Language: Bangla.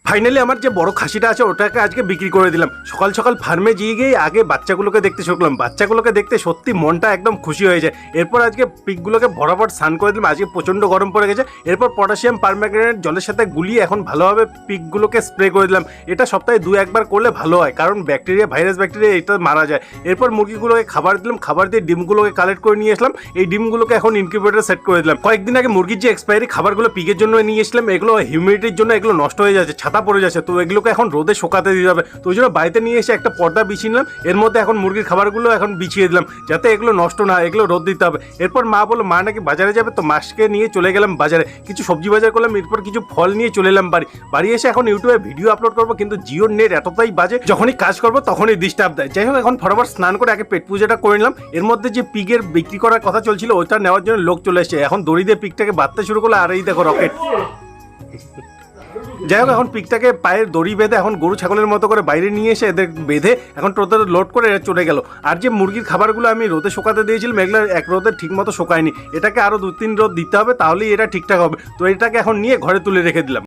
ফাইনালি আমার যে বড় খাসিটা আছে ওটাকে আজকে বিক্রি করে দিলাম। সকাল সকাল ফার্মে গিয়ে আগে বাচ্চাগুলোকে দেখতে শুরু। বাচ্চাগুলোকে দেখতে সত্যি মনটা একদম খুশি হয়ে যায়। এরপর আজকে পিকগুলোকে বরাবর স্নান করে দিলাম। আজকে প্রচণ্ড গরম পড়ে গেছে। এরপর পটাশিয়াম পারম্যাঙ্গানেট জলের সাথে গুলিয়ে এখন ভালোভাবে পিকগুলোকে স্প্রে করে দিলাম। এটা সপ্তাহে 2-1 বার করলে ভালো হয়, কারণ ব্যাকটেরিয়া, ভাইরাস ব্যাকটেরিয়া এটা মারা যায়। এরপর মুরগিগুলোকে খাবার দিলাম, খাবার দিয়ে ডিমগুলোকে কালেক্ট করে নিয়ে আসলাম। এই ডিমগুলোকে এখন ইনকিউবেটরে সেট করে দিলাম। কয়েকদিন আগে মুরগির যে এক্সপায়ারি খাবারগুলো পিকের জন্য নিয়ে এসলাম, এগুলো হিউমিডিটির জন্য এগুলো নষ্ট হয়ে যাচ্ছে, ছাতা পড়ে যাচ্ছে। তো এগুলোকে এখন রোদে শুকাতে দিতে হবে। তো ওই জন্য বাড়িতে নিয়ে এসে একটা পর্দা বিছিয়ে নিলাম। এর মধ্যে এখন মুরগির খাবারগুলো এখন বিছিয়ে দিলাম, যাতে এগুলো নষ্ট না, এগুলো রোদ দিতে হবে। এরপর মা বললো মা নাকি বাজারে যাবে, তো মাসকে নিয়ে চলে গেলাম বাজারে। কিছু সবজি বাজার করলাম, এরপর কিছু ফল নিয়ে চলে এলাম বাড়ি এসে এখন ইউটিউবে ভিডিও আপলোড করবো, কিন্তু জিওর নেট এতটাই বাজে, যখনই কাজ করবো তখনই ডিস্টার্ব দেয়। যাই হোক, এখন ফটাফট স্নান করে আগে পেট পুজোটা করে নিলাম। এর মধ্যে যে পিগের বিক্রি করার কথা চলছিল ওইটা নেওয়ার জন্য লোক চলে এসেছে। এখন দড়ি দিয়ে পিকটাকে বাঁধতে শুরু করলো, আর এই দেখো রকেট। যাই হোক, এখন পিকটাকে পায়ের দড়ি বেঁধে এখন গরু ছাগলের মতো করে বাইরে নিয়ে এসে এদের বেঁধে এখন টোটাল লোড করে এরা চলে গেল। আর যে মুরগির খাবারগুলো আমি রোদে শুকাতে দিয়েছিলাম, এগুলো এক রোদে ঠিক মতো শুকায়নি। এটাকে আরও 2-3 রোদ দিতে হবে, তাহলেই এটা ঠিকঠাক হবে। তো এটাকে এখন নিয়ে ঘরে তুলে রেখে দিলাম।